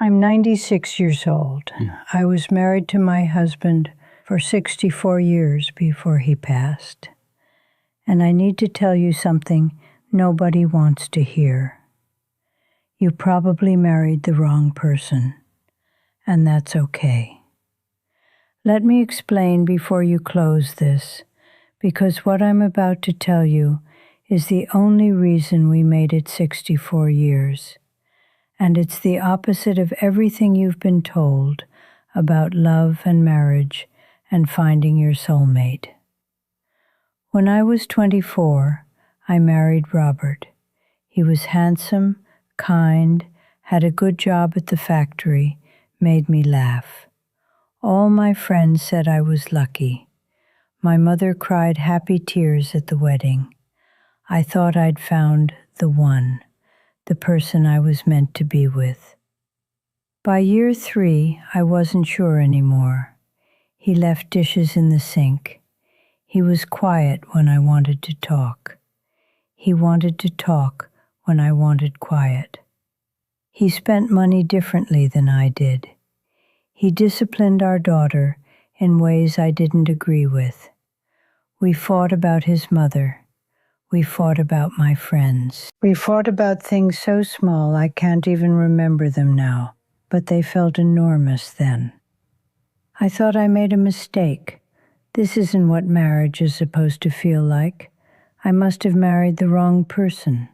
I'm 96 years old. I was married to my husband for 64 years before he passed. And I need to tell you something nobody wants to hear. You probably married the wrong person, and that's okay. Let me explain before you close this, because what I'm about to tell you is the only reason we made it 64 years. And it's the opposite of everything you've been told about love and marriage and finding your soulmate. When I was 24, I married Robert. He was handsome, kind, had a good job at the factory, made me laugh. All my friends said I was lucky. My mother cried happy tears at the wedding. I thought I'd found the one, the person I was meant to be with. By year 3, I wasn't sure anymore. He left dishes in the sink. He was quiet when I wanted to talk. He wanted to talk when I wanted quiet. He spent money differently than I did. He disciplined our daughter in ways I didn't agree with. We fought about his mother. We fought about my friends. We fought about things so small I can't even remember them now, but they felt enormous then. I thought I made a mistake. This isn't what marriage is supposed to feel like. I must have married the wrong person.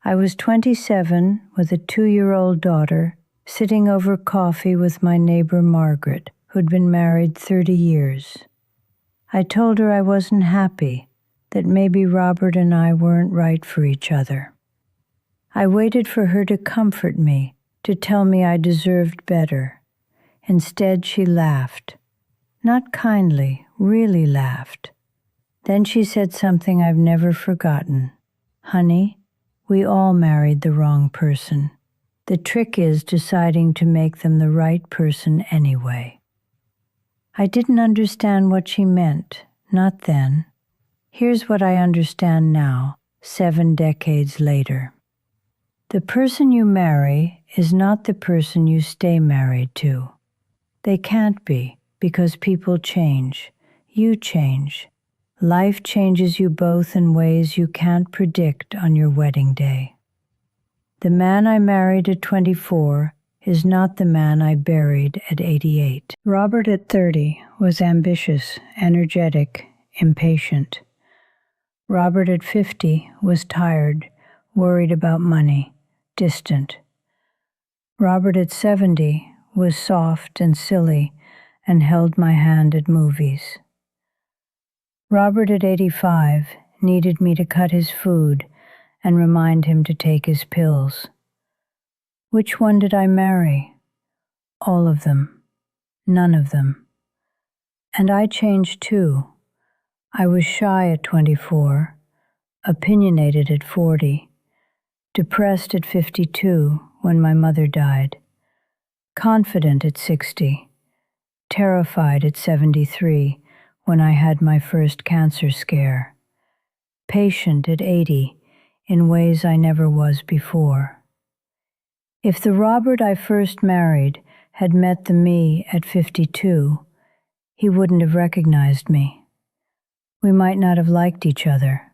I was 27 with a 2-year-old daughter, sitting over coffee with my neighbor Margaret, who'd been married 30 years. I told her I wasn't happy, that maybe Robert and I weren't right for each other. I waited for her to comfort me, to tell me I deserved better. Instead, she laughed. Not kindly, really laughed. Then she said something I've never forgotten. Honey, we all married the wrong person. The trick is deciding to make them the right person anyway. I didn't understand what she meant, not then. Here's what I understand now, 7 decades later. The person you marry is not the person you stay married to. They can't be, because people change. You change. Life changes you both in ways you can't predict on your wedding day. The man I married at 24 is not the man I buried at 88. Robert at 30 was ambitious, energetic, impatient. Robert at 50 was tired, worried about money, distant. Robert at 70 was soft and silly and held my hand at movies. Robert at 85 needed me to cut his food and remind him to take his pills. Which one did I marry? All of them. None of them. And I changed too. I was shy at 24, opinionated at 40, depressed at 52 when my mother died, confident at 60, terrified at 73 when I had my first cancer scare, patient at 80 in ways I never was before. If the Robert I first married had met the me at 52, he wouldn't have recognized me. We might not have liked each other.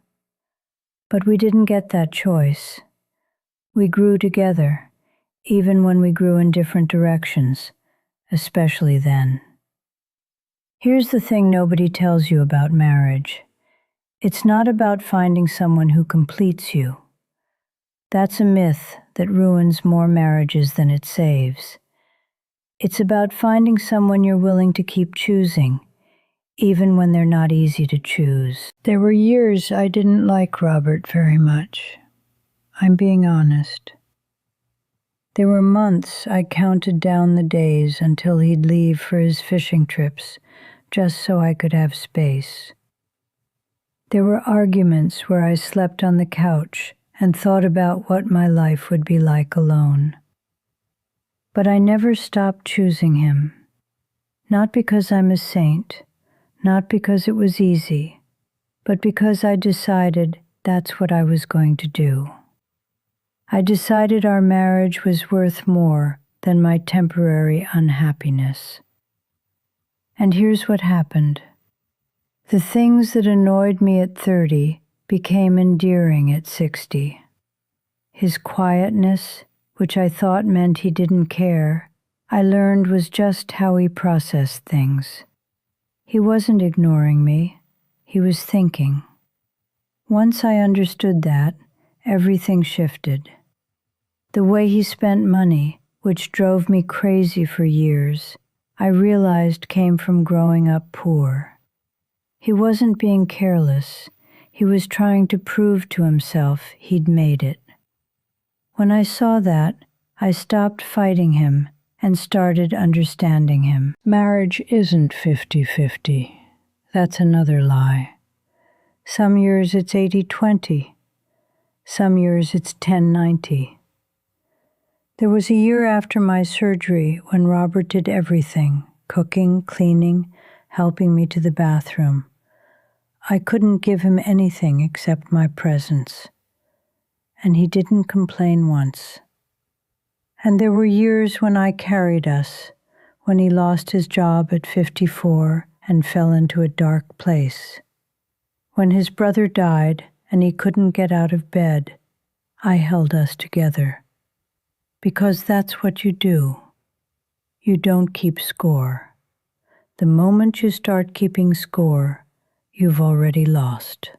But we didn't get that choice. We grew together, even when we grew in different directions, especially then. Here's the thing nobody tells you about marriage. It's not about finding someone who completes you. That's a myth that ruins more marriages than it saves. It's about finding someone you're willing to keep choosing, even when they're not easy to choose. There were years I didn't like Robert very much. I'm being honest. There were months I counted down the days until he'd leave for his fishing trips, just so I could have space. There were arguments where I slept on the couch and thought about what my life would be like alone. But I never stopped choosing him. Not because I'm a saint, not because it was easy, but because I decided that's what I was going to do. I decided our marriage was worth more than my temporary unhappiness. And here's what happened. The things that annoyed me at 30 became endearing at 60. His quietness, which I thought meant he didn't care, I learned was just how he processed things. He wasn't ignoring me, he was thinking. Once I understood that, everything shifted. The way he spent money, which drove me crazy for years, I realized came from growing up poor. He wasn't being careless, he was trying to prove to himself he'd made it. When I saw that, I stopped fighting him and started understanding him. Marriage isn't 50-50. That's another lie. Some years it's 80-20. Some years it's 10-90. There was a year after my surgery when Robert did everything, cooking, cleaning, helping me to the bathroom. I couldn't give him anything except my presence. And he didn't complain once. And there were years when I carried us, when he lost his job at 54 and fell into a dark place. When his brother died and he couldn't get out of bed, I held us together. Because that's what you do. You don't keep score. The moment you start keeping score, you've already lost.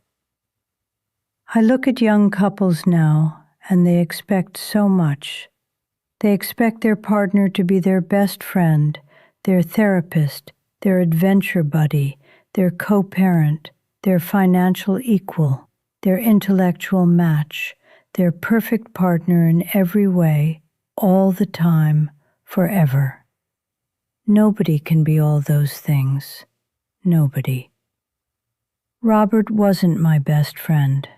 I look at young couples now, and they expect so much. They expect their partner to be their best friend, their therapist, their adventure buddy, their co-parent, their financial equal, their intellectual match, their perfect partner in every way, all the time, forever. Nobody can be all those things. Nobody. Robert wasn't my best friend.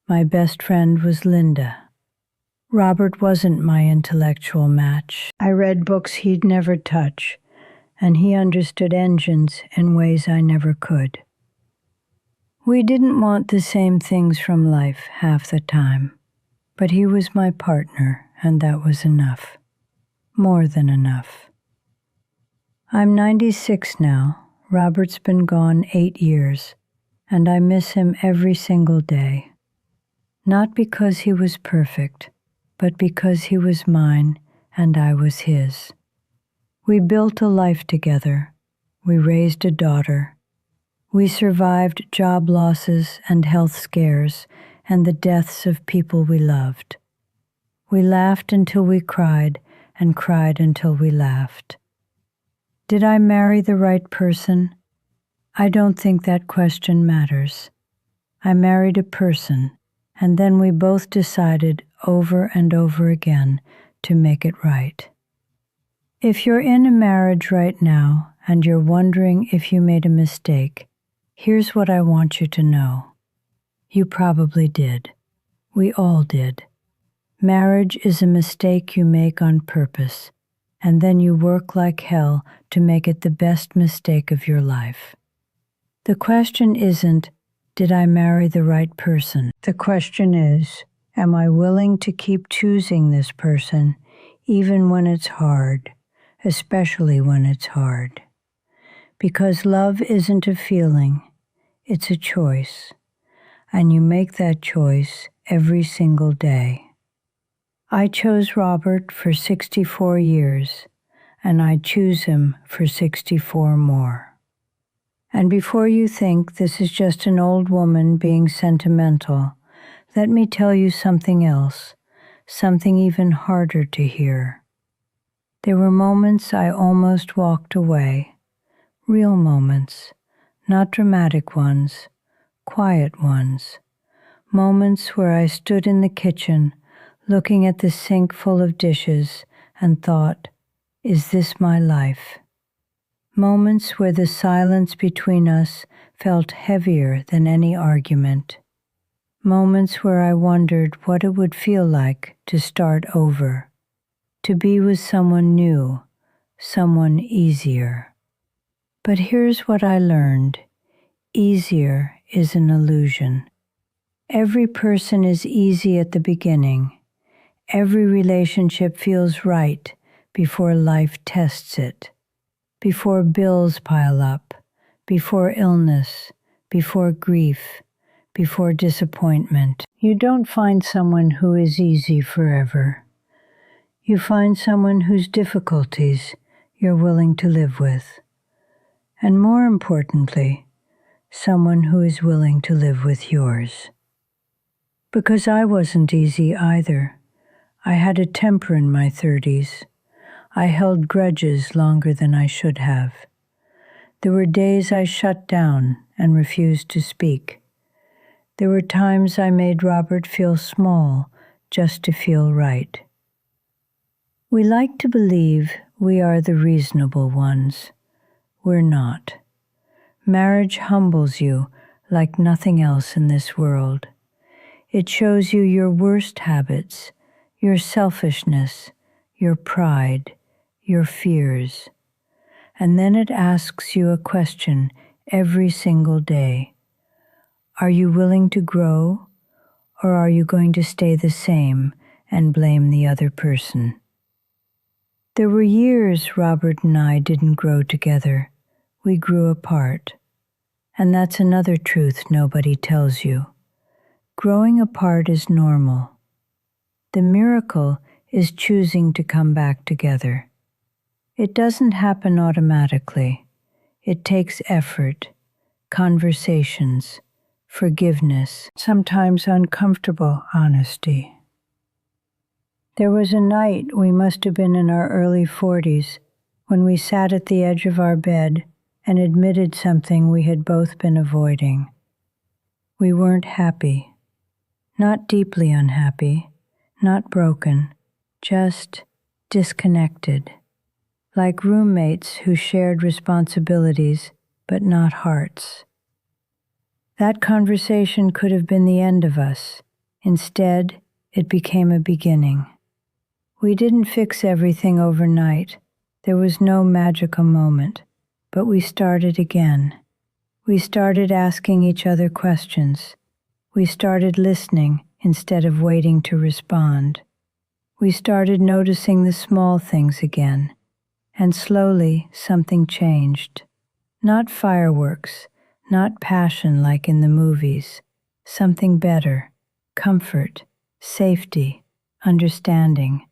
My best friend was Linda. Robert wasn't my intellectual match. I read books he'd never touch, and he understood engines in ways I never could. We didn't want the same things from life half the time, but he was my partner, and that was enough. More than enough. I'm 96 now. Robert's been gone 8 years, and I miss him every single day. Not because he was perfect, but because he was mine and I was his. We built a life together. We raised a daughter. We survived job losses and health scares and the deaths of people we loved. We laughed until we cried and cried until we laughed. Did I marry the right person? I don't think that question matters. I married a person, and then we both decided over and over again to make it right. If you're in a marriage right now and you're wondering if you made a mistake, here's what I want you to know. You probably did. We all did. Marriage is a mistake you make on purpose, and then you work like hell to make it the best mistake of your life. The question isn't, did I marry the right person? The question is, am I willing to keep choosing this person even when it's hard, especially when it's hard? Because love isn't a feeling, it's a choice, and you make that choice every single day. I chose Robert for 64 years, and I choose him for 64 more. And before you think this is just an old woman being sentimental, let me tell you something else, something even harder to hear. There were moments I almost walked away, real moments, not dramatic ones, quiet ones, moments where I stood in the kitchen looking at the sink full of dishes and thought, is this my life? Moments where the silence between us felt heavier than any argument. Moments where I wondered what it would feel like to start over, to be with someone new, someone easier. But here's what I learned. Easier is an illusion. Every person is easy at the beginning. Every relationship feels right before life tests it, before bills pile up, before illness, before grief, before disappointment. You don't find someone who is easy forever. You find someone whose difficulties you're willing to live with. And more importantly, someone who is willing to live with yours. Because I wasn't easy either. I had a temper in my 30s. I held grudges longer than I should have. There were days I shut down and refused to speak. There were times I made Robert feel small just to feel right. We like to believe we are the reasonable ones. We're not. Marriage humbles you like nothing else in this world. It shows you your worst habits, your selfishness, your pride, your fears. And then it asks you a question every single day. Are you willing to grow, or are you going to stay the same and blame the other person? There were years Robert and I didn't grow together. We grew apart. And that's another truth nobody tells you. Growing apart is normal. The miracle is choosing to come back together. It doesn't happen automatically. It takes effort, conversations, forgiveness, sometimes uncomfortable honesty. There was a night, we must have been in our early 40s, when we sat at the edge of our bed and admitted something we had both been avoiding. We weren't happy. Not deeply unhappy, not broken, just disconnected. Like roommates who shared responsibilities but not hearts. That conversation could have been the end of us. Instead, it became a beginning. We didn't fix everything overnight. There was no magical moment, but we started again. We started asking each other questions. We started listening instead of waiting to respond. We started noticing the small things again. And slowly, something changed. Not fireworks, not passion like in the movies. Something better, comfort, safety, understanding.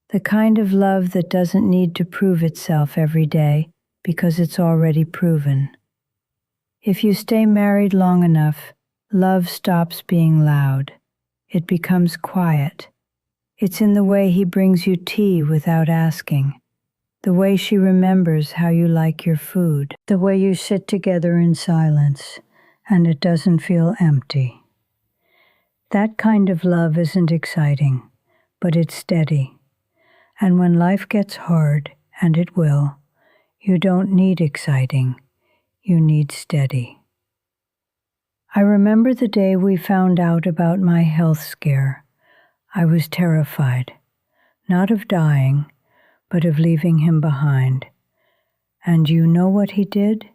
The kind of love that doesn't need to prove itself every day because it's already proven. If you stay married long enough, love stops being loud. It becomes quiet. It's in the way he brings you tea without asking. The way she remembers how you like your food, the way you sit together in silence, and it doesn't feel empty. That kind of love isn't exciting, but it's steady. And when life gets hard, and it will, you don't need exciting, you need steady. I remember the day we found out about my health scare. I was terrified, not of dying, but of leaving him behind. And you know what he did?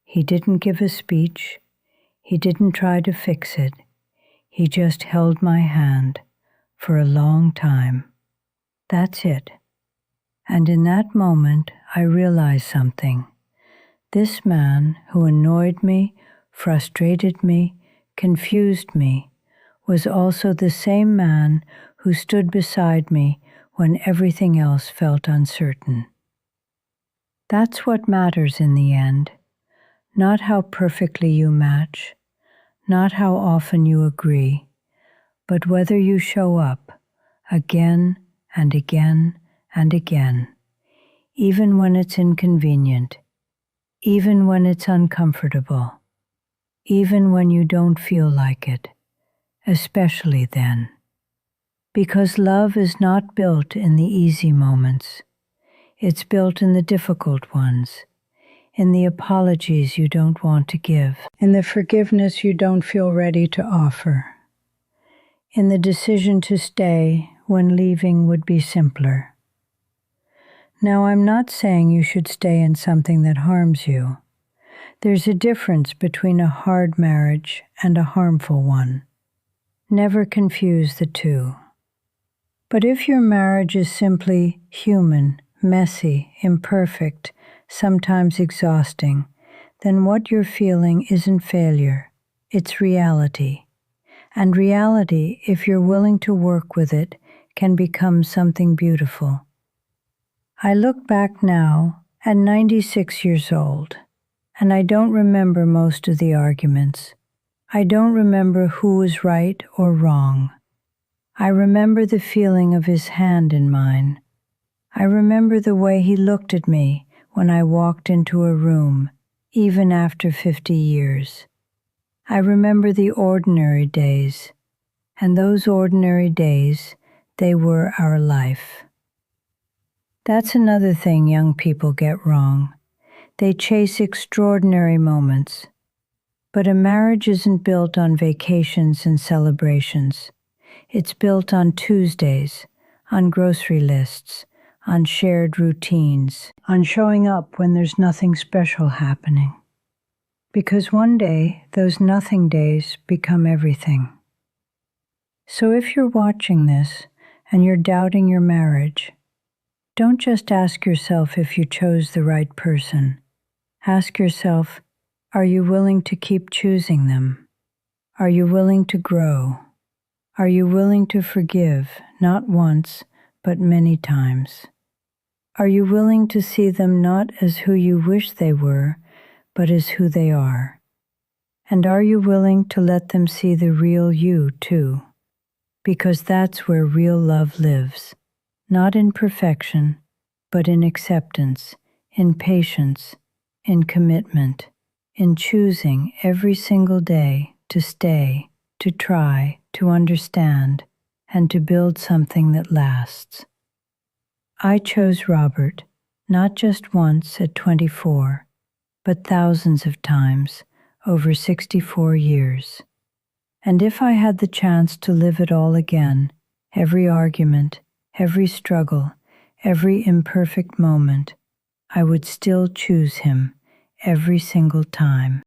He didn't give a speech. He didn't try to fix it. He just held my hand for a long time. That's it. And in that moment, I realized something. This man who annoyed me, frustrated me, confused me, was also the same man who stood beside me when everything else felt uncertain. That's what matters in the end, not how perfectly you match, not how often you agree, but whether you show up again and again and again, even when it's inconvenient, even when it's uncomfortable, even when you don't feel like it, especially then. Because love is not built in the easy moments. It's built in the difficult ones, in the apologies you don't want to give, in the forgiveness you don't feel ready to offer, in the decision to stay when leaving would be simpler. Now, I'm not saying you should stay in something that harms you. There's a difference between a hard marriage and a harmful one. Never confuse the two. But if your marriage is simply human, messy, imperfect, sometimes exhausting, then what you're feeling isn't failure, it's reality. And reality, if you're willing to work with it, can become something beautiful. I look back now at 96 years old, and I don't remember most of the arguments. I don't remember who was right or wrong. I remember the feeling of his hand in mine. I remember the way he looked at me when I walked into a room, even after 50 years. I remember the ordinary days, and those ordinary days, they were our life. That's another thing young people get wrong. They chase extraordinary moments. But a marriage isn't built on vacations and celebrations. It's built on Tuesdays, on grocery lists, on shared routines, on showing up when there's nothing special happening. Because one day, those nothing days become everything. So if you're watching this and you're doubting your marriage, don't just ask yourself if you chose the right person. Ask yourself, are you willing to keep choosing them? Are you willing to grow? Are you willing to forgive, not once, but many times? Are you willing to see them not as who you wish they were, but as who they are? And are you willing to let them see the real you, too? Because that's where real love lives, not in perfection, but in acceptance, in patience, in commitment, in choosing every single day to stay, to try, to understand, and to build something that lasts. I chose Robert, not just once at 24, but thousands of times over 64 years. And if I had the chance to live it all again, every argument, every struggle, every imperfect moment, I would still choose him every single time.